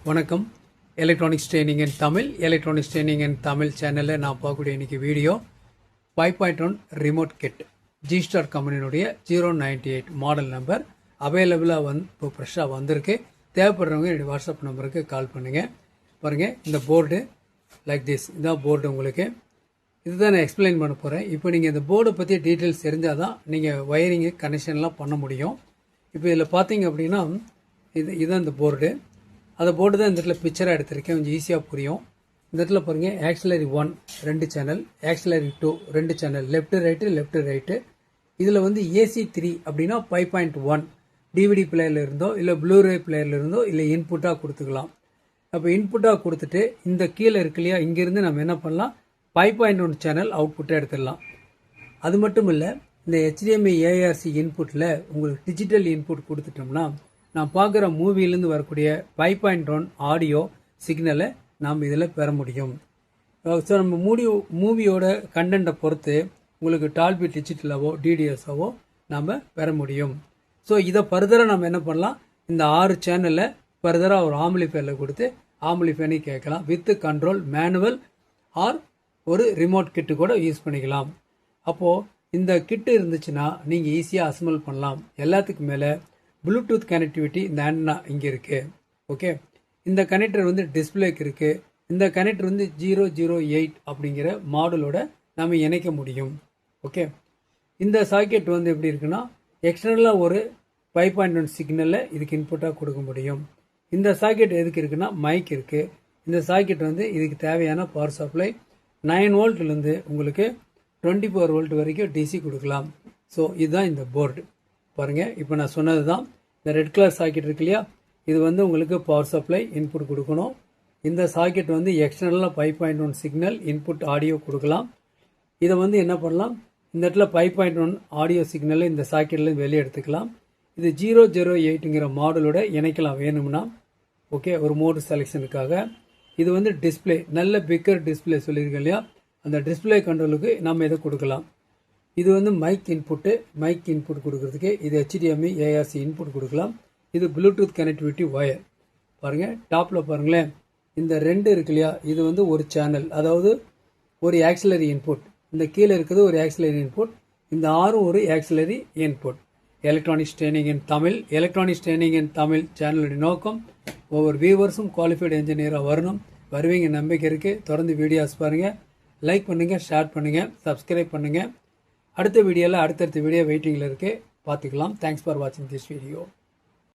வணக்கம். Electronics training இன் தமிழ் சேனலில் நான் பார்க்கக்கூடிய இன்றைக்கி வீடியோ 5.1 ரிமோட் கிட் ஜிஸ்டார் கம்பெனியினுடைய 098 மாடல் நம்பர் அவைலபிளாக இப்போ ஃப்ரெஷ்ஷாக வந்திருக்கு. தேவைப்படுறவங்க என்னுடைய வாட்ஸ்அப் நம்பருக்கு கால் பண்ணுங்கள். பாருங்கள், இந்த போர்டு லைக் திஸ், இதான் போர்டு. உங்களுக்கு இதுதான் நான் எக்ஸ்பிளைன் பண்ண போகிறேன். இப்போ நீங்கள் இந்த போர்டை பற்றி டீட்டெயில்ஸ் தெரிஞ்சால் தான் நீங்கள் வயரிங்கு கனெக்ஷன்லாம் பண்ண முடியும். இப்போ இதில் பார்த்தீங்க அப்படின்னா இதுதான் இந்த போர்டு. அந்த போர்டு தான் இந்த இடத்துல பிக்சராக எடுத்திருக்கேன், கொஞ்சம் ஈஸியாக புரியும். இந்த இடத்துல பாருங்கள், auxiliary 1 2 channel, auxiliary 2 2 channel, left right. இதில் வந்து ஏசி 3 அப்படின்னா 5.1 டிவிடி பிளேயரில் இருந்தோ இல்லை ப்ளூரே பிளேயரில் இருந்தோ இல்லை இன்புட்டாக கொடுத்துக்கலாம். அப்போ இன்புட்டாக கொடுத்துட்டு இந்த கீழே இருக்கு இல்லையா, இங்கேருந்து நம்ம என்ன பண்ணலாம், 5.1 சேனல் அவுட்புட்டை எடுத்துடலாம். அது மட்டும் இல்லை, இந்த HDMI ARC இன்புட்டில் உங்களுக்கு டிஜிட்டல் இன்புட் கொடுத்துட்டோம்னா நான் பார்க்குற மூவிலேருந்து வரக்கூடிய 5.1 ஆடியோ சிக்னலை நாம் இதில் பெற முடியும். ஸோ நம்ம மூவியோட கண்டென்ட்டை பொறுத்து உங்களுக்கு டால்பி டிஜிட்டலாவோ டிடிஎஸாவோ நாம் பெற முடியும். ஸோ இதை ஃபர்தராக நம்ம என்ன பண்ணலாம், இந்த 6 சேனலை ஃபர்தராக ஒரு ஆம்பிளிஃபையரில் கொடுத்து ஆம்பிளிஃபைனி கேட்கலாம். வித் கண்ட்ரோல் மேனுவல் ஆர் ஒரு ரிமோட் கிட்டு கூட யூஸ் பண்ணிக்கலாம். அப்போது இந்த கிட்டு இருந்துச்சுன்னா நீங்கள் ஈஸியாக அசம்பிள் பண்ணலாம். எல்லாத்துக்கும் மேலே ப்ளூடூத் கனெக்டிவிட்டி இந்த ஆண்டனா இங்கே இருக்குது. ஓகே, இந்த கனெக்டர் வந்து டிஸ்பிளேக்கு இருக்குது. இந்த கனெக்டர் வந்து 008 அப்படிங்கிற மாடலோட நம்ம இணைக்க முடியும். ஓகே, இந்த சாக்கெட் வந்து எப்படி இருக்குன்னா, எக்ஸ்டர்னலாக ஒரு 5.1 சிக்னலில் இதுக்கு இன்புட்டாக கொடுக்க முடியும். இந்த சாக்கெட் எதுக்கு இருக்குன்னா, மைக் இருக்குது. இந்த சாக்கெட் வந்து இதுக்கு தேவையான பவர் சப்ளை 9 வோல்ட்லேருந்து உங்களுக்கு 24 வோல்ட் வரைக்கும் டிசி கொடுக்கலாம். ஸோ இதுதான் இந்த போர்டு. பாருங்கள், இப்போ நான் சொன்னது தான். இந்த ரெட் கலர் சாக்கெட் இருக்கு இல்லையா, இது வந்து உங்களுக்கு பவர் சப்ளை இன்புட் கொடுக்கணும். இந்த சாக்கெட் வந்து எக்ஸ்டர்னலாக 5.1 சிக்னல் இன்புட் ஆடியோ கொடுக்கலாம். இதை வந்து என்ன பண்ணலாம், இந்த இடத்துல 5.1 ஆடியோ சிக்னலை இந்த சாக்கெட்லேருந்து வெளியே எடுத்துக்கலாம். இது 008ங்கிற மாடலோட இணைக்கலாம் வேணும்னா. ஓகே, ஒரு மோடு செலெக்ஷனுக்காக. இது வந்து டிஸ்பிளே, நல்ல பிக்கர் டிஸ்பிளே சொல்லியிருக்கேன் இல்லையா, அந்த டிஸ்பிளே கண்ட்ரோலுக்கு நம்ம இதை கொடுக்கலாம். இது வந்து மைக் இன்புட் கொடுக்கறதுக்கு இது HDMI ARC இன்புட் கொடுக்கலாம். இது ப்ளூடூத் கனெக்டிவிட்டி ஒயர். பாருங்கள், டாப்பில் பாருங்களேன், இந்த 2 இருக்கு இல்லையா, இது வந்து ஒரு சேனல், அதாவது ஒரு ஆக்சிலரி இன்புட். இந்த கீழே இருக்கிறது ஒரு ஆக்சிலரி இன்புட், இந்த 6 ஒரு ஆக்சிலரி இன்புட். எலக்ட்ரானிக்ஸ் ட்ரைனிங் இன் தமிழ் சேனலுடைய நோக்கம் ஒவ்வொரு வியூவர்ஸும் குவாலிஃபைடு என்ஜினியராக வரணும். வருவீங்க நம்பிக்கை இருக்குது. தொடர்ந்து வீடியோஸ் பாருங்கள், லைக் பண்ணுங்கள், ஷேர் பண்ணுங்கள், சப்ஸ்கிரைப் பண்ணுங்கள். அடுத்த வீடியோவில் அடுத்தடுத்த வீடியோ வெயிட்டிங்கில் இருக்குது, பார்த்துக்கலாம். தேங்க்ஸ் ஃபார் வாட்சிங் திஸ் வீடியோ.